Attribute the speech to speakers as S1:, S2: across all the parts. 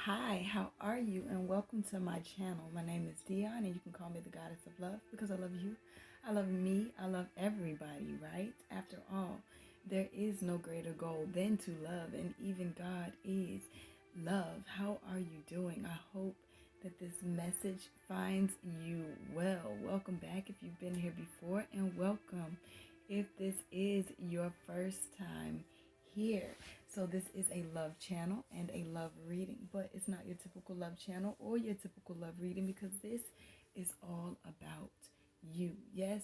S1: Hi, how are you? And welcome to my channel. My name is Dion, and you can call me the Goddess of Love because I love you. I love me. I love everybody, right? After all, there is no greater goal than to love, and even God is love. How are you doing? I hope that this message finds you well. Welcome back if you've been here before, and welcome if this is your first time here. So this is a love channel and a love reading, but it's not your typical love channel or your typical love reading because this is all about you. Yes,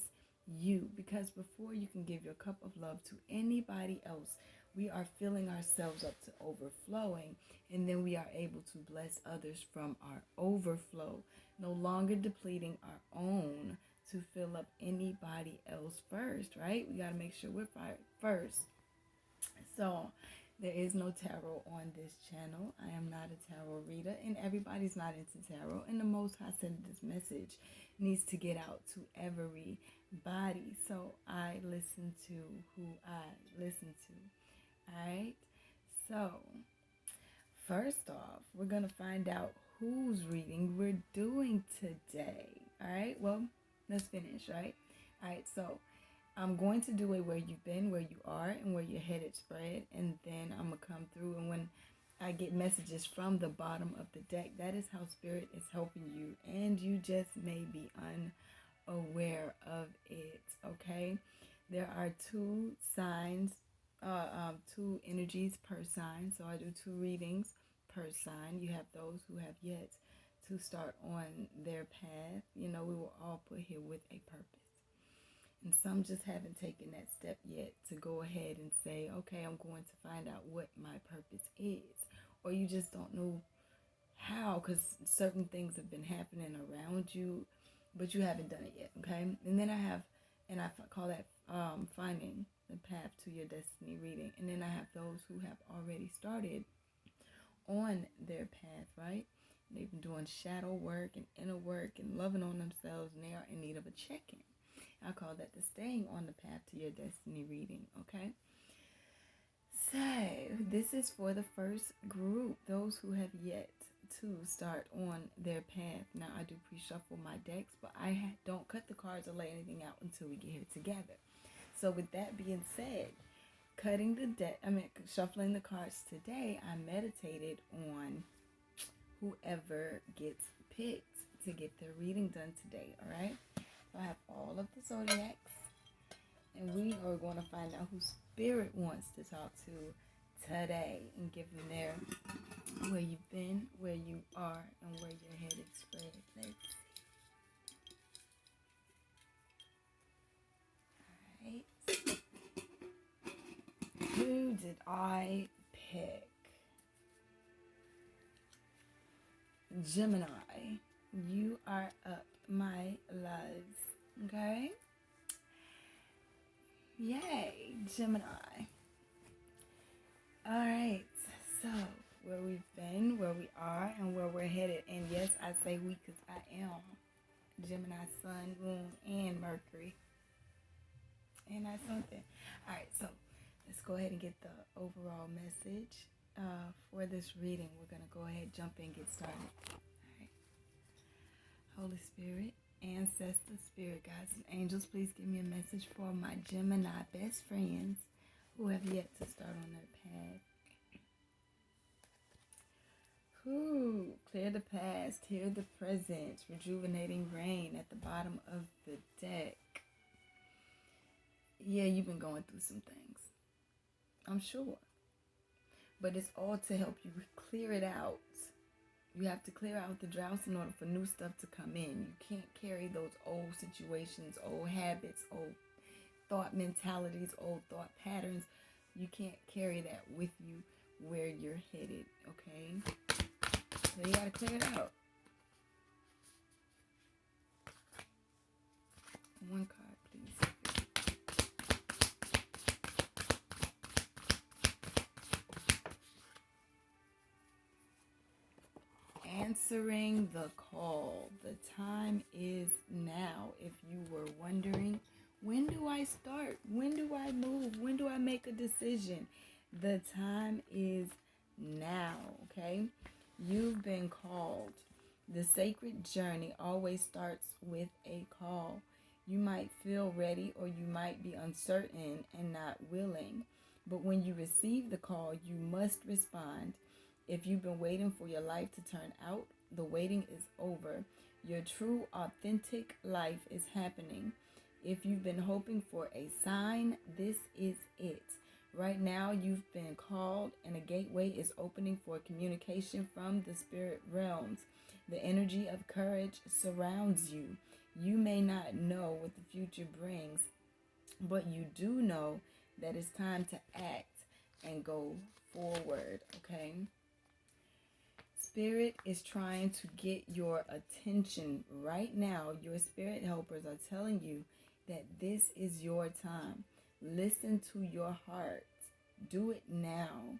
S1: you. Because before you can give your cup of love to anybody else, we are filling ourselves up to overflowing, and then we are able to bless others from our overflow, no longer depleting our own to fill up anybody else first, right? We got to make sure we're fired first. So there is no tarot on this channel. I am not a tarot reader, and everybody's not into tarot. And the Most High said this message needs to get out to everybody. So I listen to who I listen to. All right. So first off, we're gonna find out whose reading we're doing today. All right. Well, let's finish. Right. All right. So I'm going to do a where you've been, where you are, and where you're headed spread. And then I'm going to come through. And when I get messages from the bottom of the deck, that is how Spirit is helping you. And you just may be unaware of it, okay? There are two signs, two energies per sign. So I do two readings per sign. You have those who have yet to start on their path. You know, we were all put here with a purpose. And some just haven't taken that step yet to go ahead and say, okay, I'm going to find out what my purpose is. Or you just don't know how, because certain things have been happening around you, but you haven't done it yet, okay? And then I call that finding the path to your destiny reading. And then I have those who have already started on their path, right? They've been doing shadow work and inner work and loving on themselves, and they are in need of a check-in. I call that the staying on the path to your destiny reading, okay? So, this is for the first group, those who have yet to start on their path. Now, I do pre-shuffle my decks, but I don't cut the cards or lay anything out until we get here together. So, with that being said, shuffling the cards today, I meditated on whoever gets picked to get their reading done today, all right? So I have all of the zodiacs, and we are going to find out who Spirit wants to talk to today and give them their where you've been, where you are, and where you're headed spread. Let's see. All right. Who did I pick? Gemini. You are up, my loves. Okay? Yay, Gemini. Alright, so where we've been, where we are, and where we're headed. And yes, I say we because I am Gemini, Sun, Moon, and Mercury. And that's something. Alright, so let's go ahead and get the overall message for this reading. We're going to go ahead, jump in, get started. Alright. Holy Spirit, Ancestor, Spirit Guides, and Angels, please give me a message for my Gemini best friends who have yet to start on their path. Clear the past, hear the present, rejuvenating rain at the bottom of the deck. Yeah, you've been going through some things, I'm sure. But it's all to help you clear it out. You have to clear out the droughts in order for new stuff to come in. You can't carry those old situations, old habits, old thought mentalities, old thought patterns. You can't carry that with you where you're headed, okay? So you gotta clear it out. One card, please. Answering the call. The time is now. If you were wondering, when do I start? When do I move? When do I make a decision? The time is now, okay? You've been called. The sacred journey always starts with a call. You might feel ready or you might be uncertain and not willing. But when you receive the call, you must respond. If you've been waiting for your life to turn out, the waiting is over. Your true, authentic life is happening. If you've been hoping for a sign, this is it. Right now, you've been called, and a gateway is opening for communication from the spirit realms. The energy of courage surrounds you. You may not know what the future brings, but you do know that it's time to act and go forward, okay? Spirit is trying to get your attention right now. Your spirit helpers are telling you that this is your time. Listen to your heart. Do it now.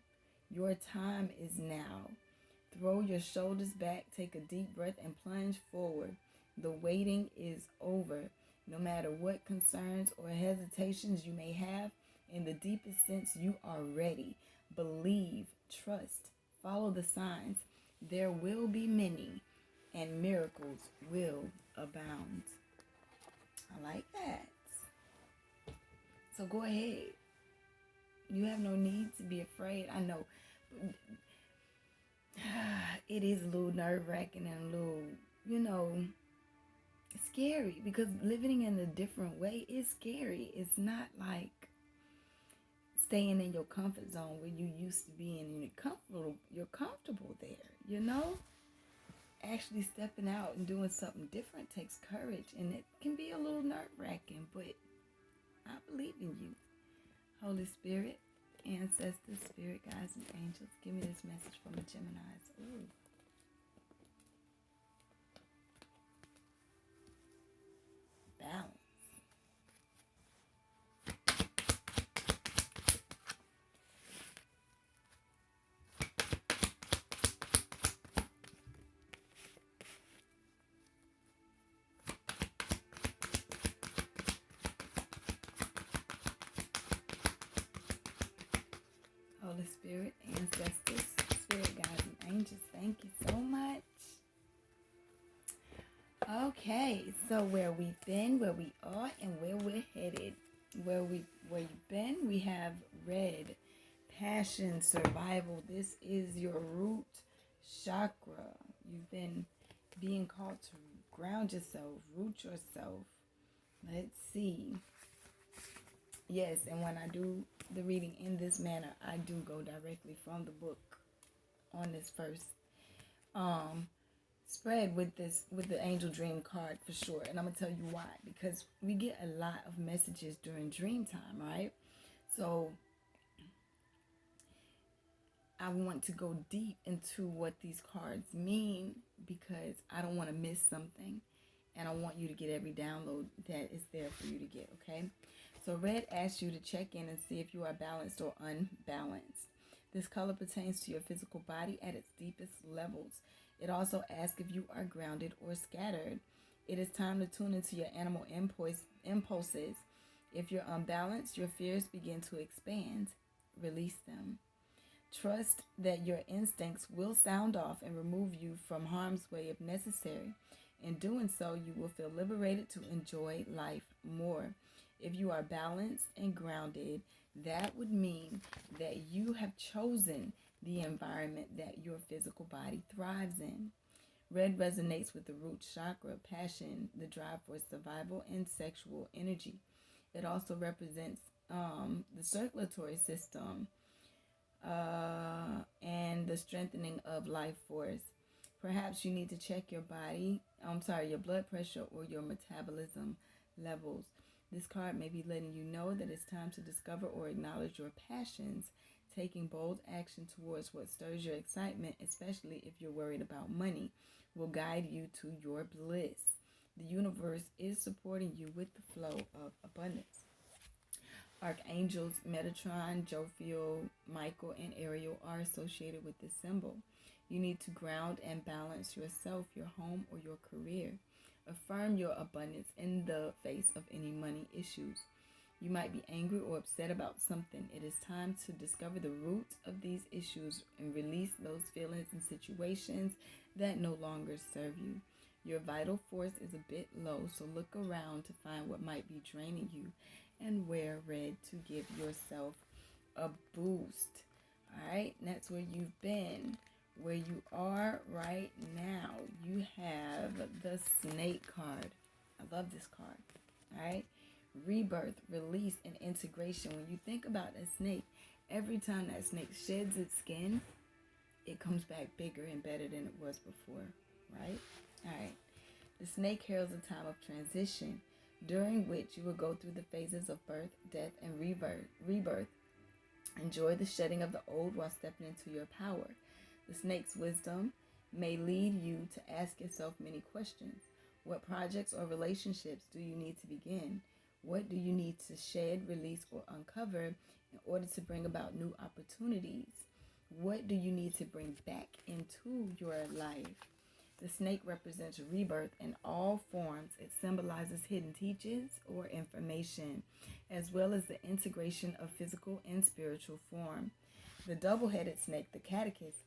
S1: Your time is now. Throw your shoulders back, take a deep breath, and plunge forward. The waiting is over. No matter what concerns or hesitations you may have, in the deepest sense, you are ready. Believe, trust, follow the signs. There will be many, and miracles will abound. I like that. So go ahead. You have no need to be afraid. I know it is a little nerve-wracking and a little, scary, because living in a different way is scary. It's not like staying in your comfort zone where you used to be and you're comfortable there. Actually stepping out and doing something different takes courage, and it can be a little nerve-wracking, but I believe in you. Holy Spirit, ancestors, spirit guides, and angels, give me this message from the Geminis. Ooh. Balance. Holy Spirit, ancestors, spirit guides, and angels, thank you so much. Okay, so where we've been, where we are, and where we're headed. Where you've been, we have red, passion, survival. This is your root chakra. You've been being called to ground yourself, root yourself. Let's see. Yes, and when I do the reading in this manner, I do go directly from the book on this first spread with the angel dream card for sure. And I'm gonna tell you why, because we get a lot of messages during dream time, right? So I want to go deep into what these cards mean, because I don't want to miss something, and I want you to get every download that is there for you to get, okay? So red asks you to check in and see if you are balanced or unbalanced. This color pertains to your physical body at its deepest levels. It also asks if you are grounded or scattered. It is time to tune into your animal impulses. If you're unbalanced, your fears begin to expand. Release them. Trust that your instincts will sound off and remove you from harm's way if necessary. In doing so, you will feel liberated to enjoy life more. If you are balanced and grounded, that would mean that you have chosen the environment that your physical body thrives in. Red resonates with the root chakra, passion, the drive for survival, and sexual energy. It also represents the circulatory system and the strengthening of life force. Perhaps you need to check your blood pressure or your metabolism levels. This card may be letting you know that it's time to discover or acknowledge your passions. Taking bold action towards what stirs your excitement, especially if you're worried about money, will guide you to your bliss. The universe is supporting you with the flow of abundance. Archangels Metatron, Jophiel, Michael, and Ariel are associated with this symbol. You need to ground and balance yourself, your home, or your career. Affirm your abundance in the face of any money issues. You might be angry or upset about something. It is time to discover the root of these issues and release those feelings and situations that no longer serve you. Your vital force is a bit low, so look around to find what might be draining you and wear red to give yourself a boost. All right, and that's where you've been. Where you are right now, you have the snake card. I love this card. All right. Rebirth, release, and integration. When you think about a snake, every time that snake sheds its skin, it comes back bigger and better than it was before, right? All right. The snake heralds a time of transition during which you will go through the phases of birth, death, and rebirth. Enjoy the shedding of the old while stepping into your power. The snake's wisdom may lead you to ask yourself many questions. What projects or relationships do you need to begin? What do you need to shed, release, or uncover in order to bring about new opportunities? What do you need to bring back into your life? The snake represents rebirth in all forms. It symbolizes hidden teachings or information, as well as the integration of physical and spiritual form. The double-headed snake, the catechist,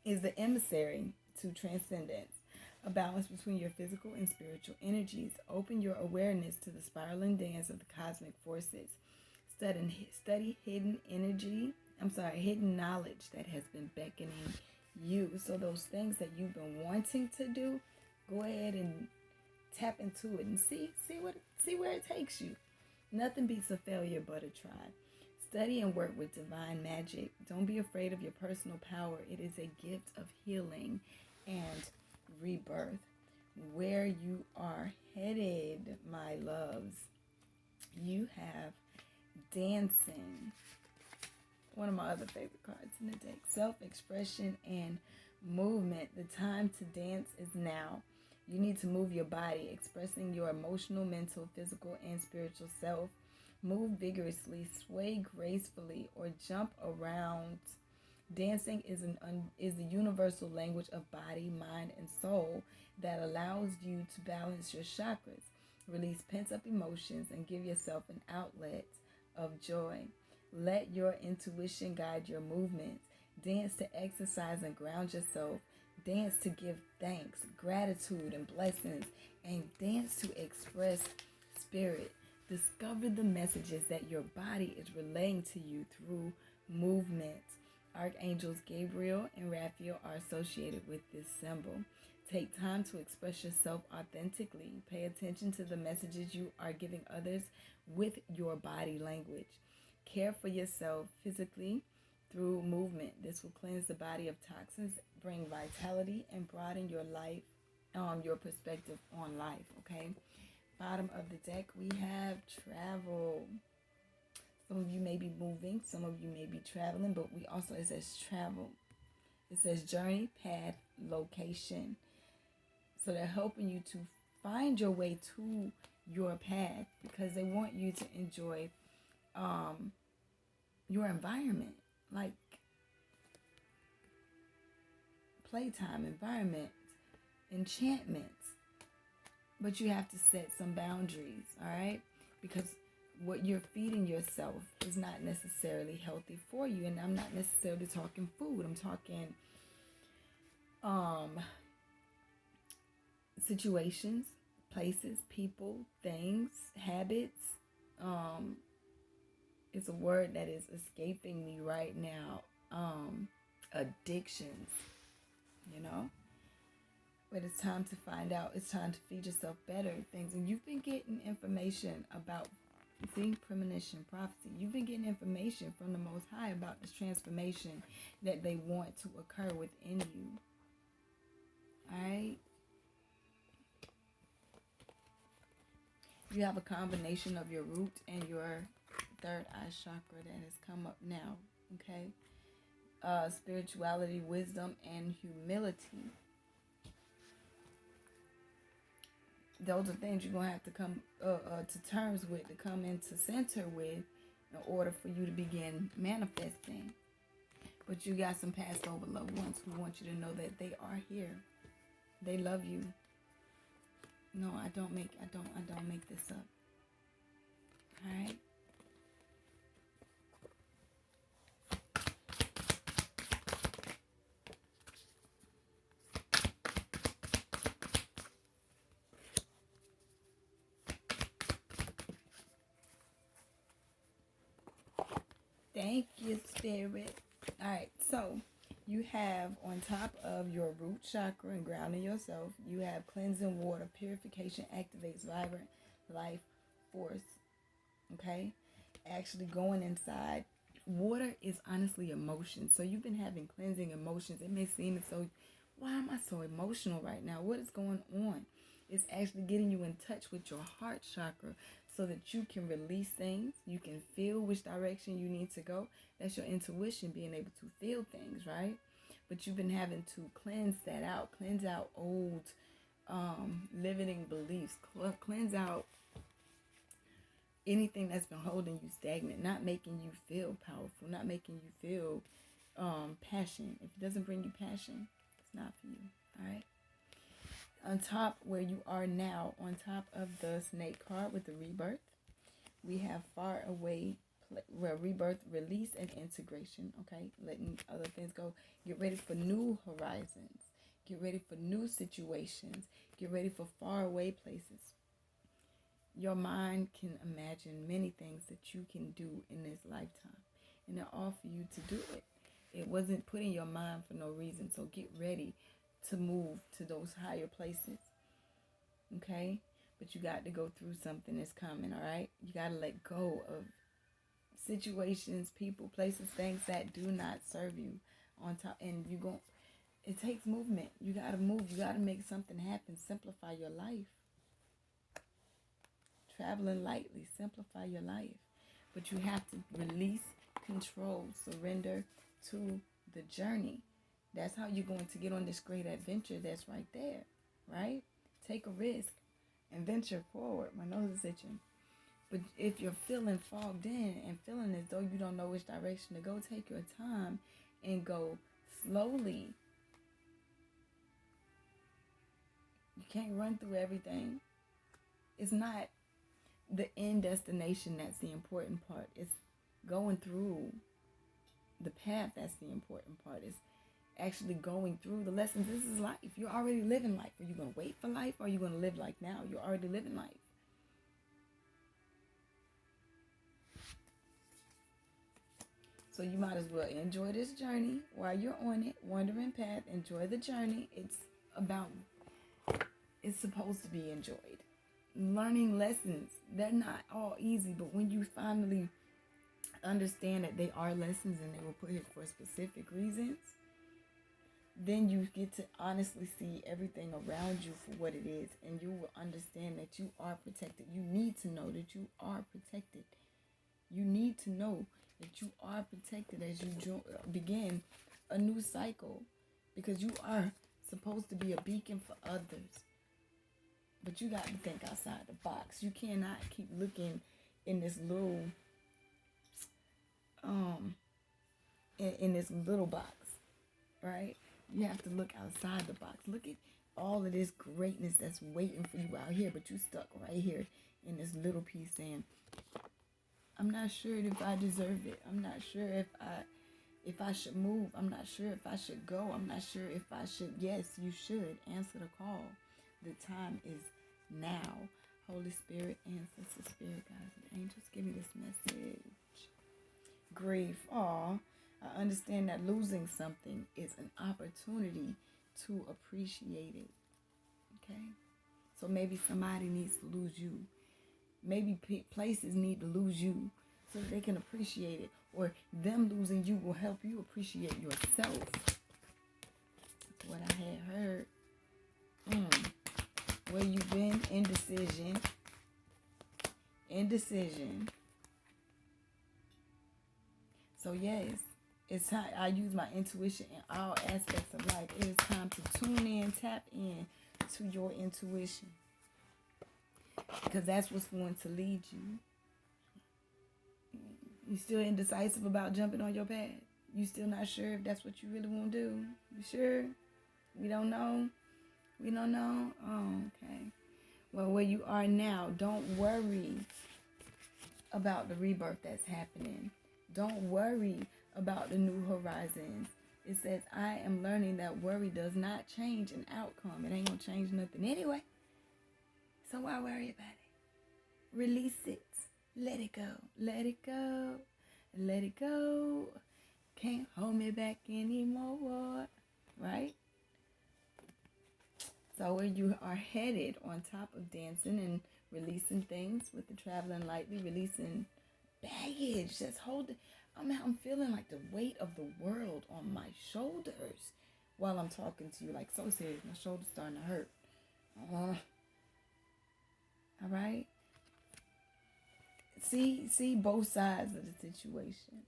S1: is the emissary to transcendence. A balance between your physical and spiritual energies. Open your awareness to the spiraling dance of the cosmic forces. Study hidden knowledge that has been beckoning you. So those things that you've been wanting to do, go ahead and tap into it and see where it takes you. Nothing beats a failure but a try. Study and work with divine magic. Don't be afraid of your personal power. It is a gift of healing and rebirth. Where you are headed, my loves, you have dancing. One of my other favorite cards in the deck. Self-expression and movement. The time to dance is now. You need to move your body, expressing your emotional, mental, physical, and spiritual self. Move vigorously, sway gracefully, or jump around. Dancing is the universal language of body, mind, and soul that allows you to balance your chakras, release pent-up emotions, and give yourself an outlet of joy. Let your intuition guide your movements. Dance to exercise and ground yourself. Dance to give thanks, gratitude, and blessings. And dance to express spirit. Discover the messages that your body is relaying to you through movement. Archangels Gabriel and Raphael are associated with this symbol. Take time to express yourself authentically. Pay attention to the messages you are giving others with your body language. Care for yourself physically through movement. This will cleanse the body of toxins, bring vitality, and broaden your life, your perspective on life, okay? Bottom of the deck, we have travel. Some of you may be moving, some of you may be traveling, but it says travel. It says journey, path, location. So they're helping you to find your way to your path because they want you to enjoy your environment, like playtime, environment, enchantment. But you have to set some boundaries, all right? Because what you're feeding yourself is not necessarily healthy for you. And I'm not necessarily talking food. I'm talking situations, places, people, things, habits. It's a word that is escaping me right now. Addictions, you know? But it's time to find out. It's time to feed yourself better things. And you've been getting information about, premonition, prophecy. You've been getting information from the Most High about this transformation that they want to occur within you. Alright? You have a combination of your root and your third eye chakra that has come up now. Okay? Spirituality, wisdom, and humility. Those are things you're going to have to come to terms with, to come into center with in order for you to begin manifesting. But you got some passed over loved ones who want you to know that they are here. They love you. No, I don't make this up. All right. Thank you, Spirit. All right, so you have on top of your root chakra and grounding yourself, you have cleansing water, purification activates vibrant life force. Okay, actually going inside. Water is honestly emotion. So you've been having cleansing emotions. It may seem as though, why am I so emotional right now? What is going on? It's actually getting you in touch with your heart chakra so that you can release things. You can feel which direction you need to go. That's your intuition, being able to feel things, right? But you've been having to cleanse that out. Cleanse out old limiting beliefs. Cleanse out anything that's been holding you stagnant, not making you feel powerful, not making you feel passion. If it doesn't bring you passion, it's not for you. All right. On top where you are now, on top of the snake card with the rebirth, we have far away, where rebirth, release, and integration. Okay, letting other things go. Get ready for new horizons. Get ready for new situations. Get ready for far away places. Your mind can imagine many things that you can do in this lifetime, and they're all for you to do it. It wasn't put in your mind for no reason. So get ready to move to those higher places. Okay? But you got to go through something that's coming, all right? You got to let go of situations, people, places, things that do not serve you on top. And it takes movement. You got to move. You got to make something happen. Simplify your life. Traveling lightly. Simplify your life. But you have to release, control, surrender to the journey. That's how you're going to get on this great adventure that's right there, right? Take a risk and venture forward. My nose is itching. But if you're feeling fogged in and feeling as though you don't know which direction to go, take your time and go slowly. You can't run through everything. It's not the end destination that's the important part. It's going through the path that's the important part. It's actually going through the lessons. This is life. You're already living life. Are you going to wait for life, or are you going to live life now? You're already living life. So you might as well enjoy this journey while you're on it, wandering path. Enjoy the journey. It's supposed to be enjoyed. Learning lessons, they're not all easy, but when you finally understand that they are lessons and they were put here for specific reasons, then you get to honestly see everything around you for what it is, and you will understand that you are protected. You need to know that you are protected. You need to know that you are protected as you begin a new cycle, because you are supposed to be a beacon for others. But you got to think outside the box. You cannot keep looking in this little in this little box, right? You have to look outside the box. Look at all of this greatness that's waiting for you out here, but you stuck right here in this little piece saying, I'm not sure if I deserve it. I'm not sure if I should move. I'm not sure if I should go. I'm not sure if I should. Yes, you should. Answer the call. The time is now. Holy Spirit, ancestors, spirit guides, and angels, give me this message. Grief. Aw, I understand that losing something is an opportunity to appreciate it. Okay? So maybe somebody needs to lose you. Maybe places need to lose you so that they can appreciate it. Or them losing you will help you appreciate yourself. That's what I had heard. Where you been? Indecision. So yes, it's time. I use my intuition in all aspects of life. It is time to tune in, tap in to your intuition, because that's what's going to lead you. You still indecisive about jumping on your path? You still not sure if that's what you really want to do? You sure? We don't know? Oh, okay. Well, where you are now, don't worry. about the rebirth that's happening. Don't worry about the new horizons. It says, I am learning that worry does not change an outcome. It ain't gonna change nothing anyway. So why worry about it? Release it. Let it go. Let it go. Let it go. Can't hold me back anymore. Right? So where you are headed, on top of dancing and releasing things with the traveling lightly, releasing baggage that's holding. I'm feeling like the weight of the world on my shoulders while I'm talking to you. Like, so serious. My shoulder's starting to hurt. All right? See both sides of the situation.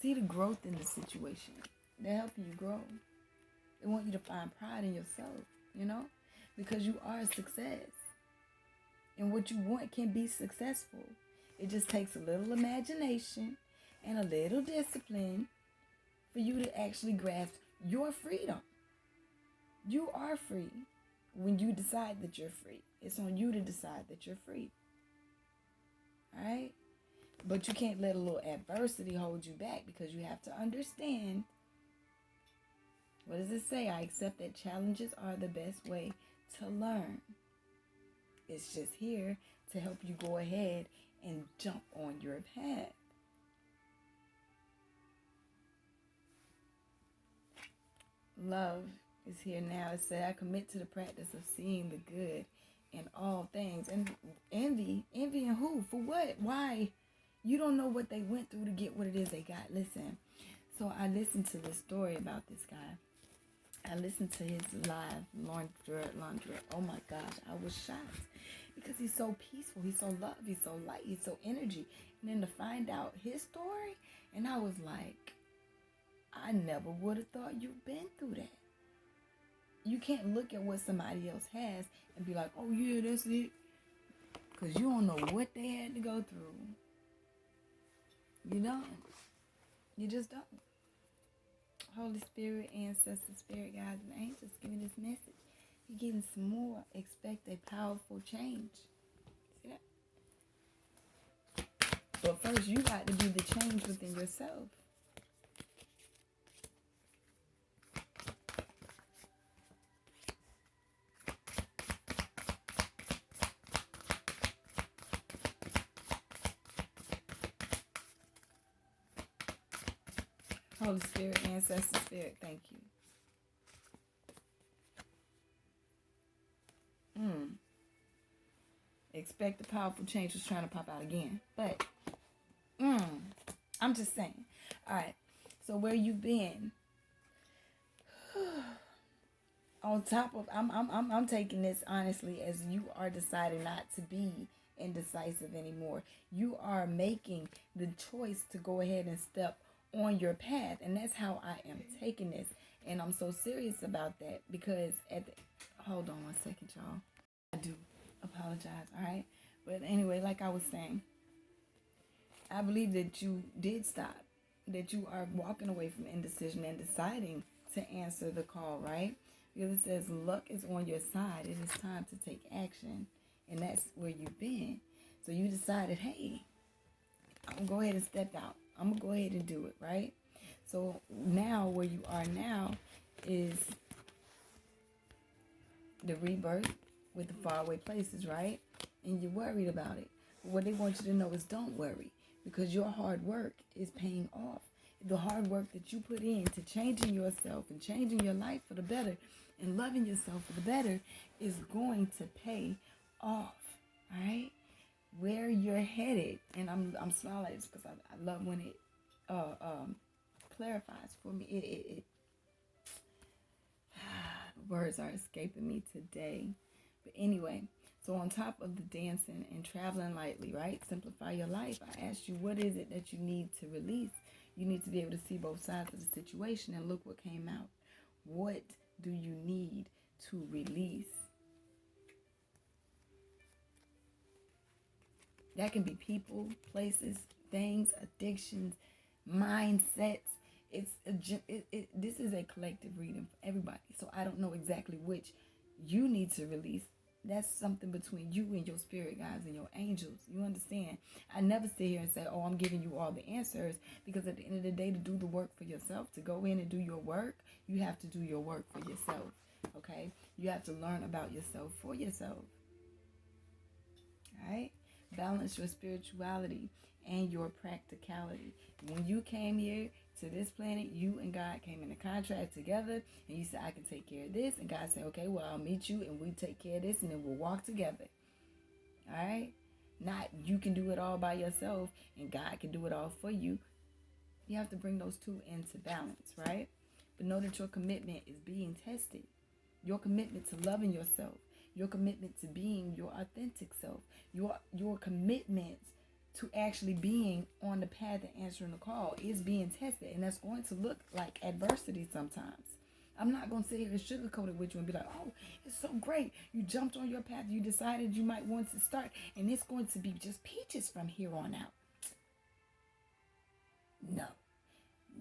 S1: See the growth in the situation. They help you grow. They want you to find pride in yourself, because you are a success. And what you want can be successful. It just takes a little imagination and a little discipline for you to actually grasp your freedom. You are free when you decide that you're free. It's on you to decide that you're free. All right? But you can't let a little adversity hold you back, because you have to understand. What does it say? I accept that challenges are the best way to learn. It's just here to help you go ahead and jump on your path. Love is here now. It said, I commit to the practice of seeing the good in all things. And envying who? For what? Why? You don't know what they went through to get what it is they got. Listen. So I listened to this story about this guy. I listened to his live laundry. Oh my gosh, I was shocked, because he's so peaceful, he's so love, he's so light, he's so energy. And then to find out his story, and I was like, I never would have thought you'd been through that. You can't look at what somebody else has and be like, oh yeah, that's it, because you don't know what they had to go through. You don't. You just don't. Holy Spirit, ancestors, spirit guides, and angels, give me this message. You're getting some more. Expect a powerful change. See that? But first, you got to be the change within yourself. Holy Spirit, ancestor spirit, thank you. Expect the powerful change was trying to pop out again. But I'm just saying. All right. So where you been? On top of, I'm taking this honestly as you are deciding not to be indecisive anymore. You are making the choice to go ahead and step on your path, and that's how I am taking this. And I'm so serious about that, because hold on one second, y'all. I do apologize, all right? But anyway, like I was saying, I believe that you did stop, that you are walking away from indecision and deciding to answer the call, right? Because it says luck is on your side. It is time to take action, and that's where you've been. So you decided, hey, I'm going to go ahead and step out. I'm going to go ahead and do it, right? So now where you are now is the rebirth with the faraway places, right? And you're worried about it. But what they want you to know is don't worry, because your hard work is paying off. The hard work that you put into changing yourself and changing your life for the better and loving yourself for the better is going to pay off, all right? Where you're headed, and I'm smiling at this because I love when it clarifies for me. It words are escaping me today. But anyway, so on top of the dancing and traveling lightly, right? Simplify your life. I asked you, what is it that you need to release? You need to be able to see both sides of the situation, and look what came out. What do you need to release? That can be people, places, things, addictions, mindsets. This is a collective reading for everybody. So I don't know exactly which you need to release. That's something between you and your spirit guides and your angels. You understand? I never sit here and say, oh, I'm giving you all the answers, because at the end of the day, to do the work for yourself, to go in and do your work, you have to do your work for yourself. Okay? You have to learn about yourself for yourself. All right? Balance your spirituality and your practicality. When you came here to this planet, you and God came in a contract together, and you said, I can take care of this. And God said, okay, well, I'll meet you and we take care of this, and then we'll walk together. All right? Not you can do it all by yourself and God can do it all for you. You have to bring those two into balance, right? But know that your commitment is being tested. Your commitment to loving yourself, your commitment to being your authentic self, your commitment to actually being on the path and answering the call is being tested. And that's going to look like adversity sometimes. I'm not going to sit here and sugarcoat it with you and be like, oh, it's so great. You jumped on your path. You decided you might want to start. And it's going to be just peaches from here on out.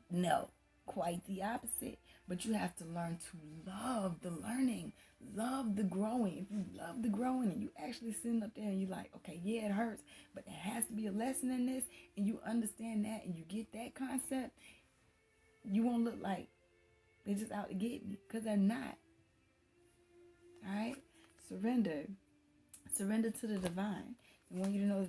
S1: No, quite the opposite. But you have to learn to love the learning, love the growing. If you love the growing and you actually sitting up there and you're like, okay, yeah, it hurts, but there has to be a lesson in this, and you understand that and you get that concept, you won't look like they're just out to get me, because they're not. All right? Surrender to the divine. I want you to know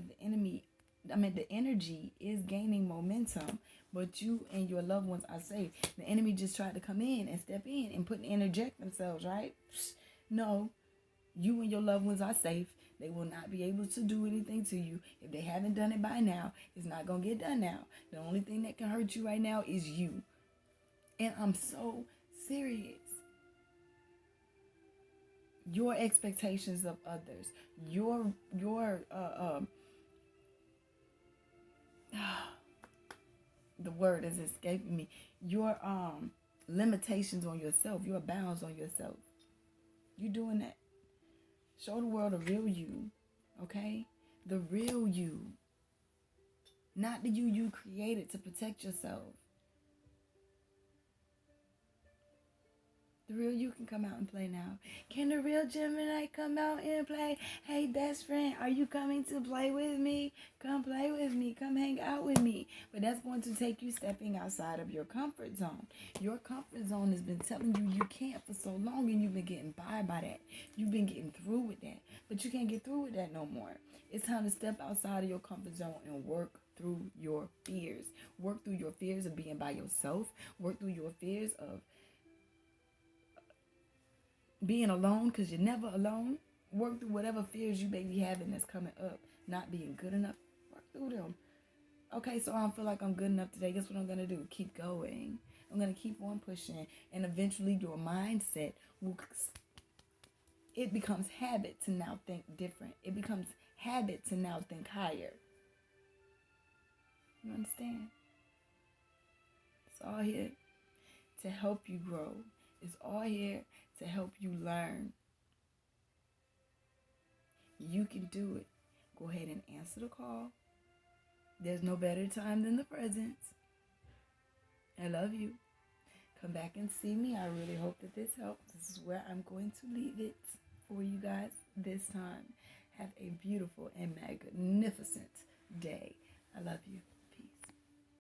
S1: that the energy is gaining momentum, but you and your loved ones are safe. The enemy just tried to come in and step in and interject themselves, right? No, you and your loved ones are safe. They will not be able to do anything to you. If they haven't done it by now, it's not going to get done now. The only thing that can hurt you right now is you. And I'm so serious. Your expectations of others, the word is escaping me. Your limitations on yourself, your bounds on yourself. You doing that. Show the world the real you, okay? The real you. Not the you created to protect yourself. The real you can come out and play now. Can the real Gemini come out and play? Hey, best friend, are you coming to play with me? Come play with me. Come hang out with me. But that's going to take you stepping outside of your comfort zone. Your comfort zone has been telling you can't for so long, and you've been getting by that. You've been getting through with that. But you can't get through with that no more. It's time to step outside of your comfort zone and work through your fears. Work through your fears of being by yourself. Work through your fears of being alone, because you're never alone. Work through whatever fears you may be having that's coming up. Not being good enough. Work through them. Okay, so I don't feel like I'm good enough today. Guess what I'm going to do? Keep going. I'm going to keep on pushing. And eventually your mindset it becomes habit to now think different. It becomes habit to now think higher. You understand? It's all here to help you grow. It's all here to help you learn. You can do it. Go ahead and answer the call. There's no better time than the present. I love you. Come back and see me. I really hope that this helps. This is where I'm going to leave it for you guys this time. Have a beautiful and magnificent day. I love you.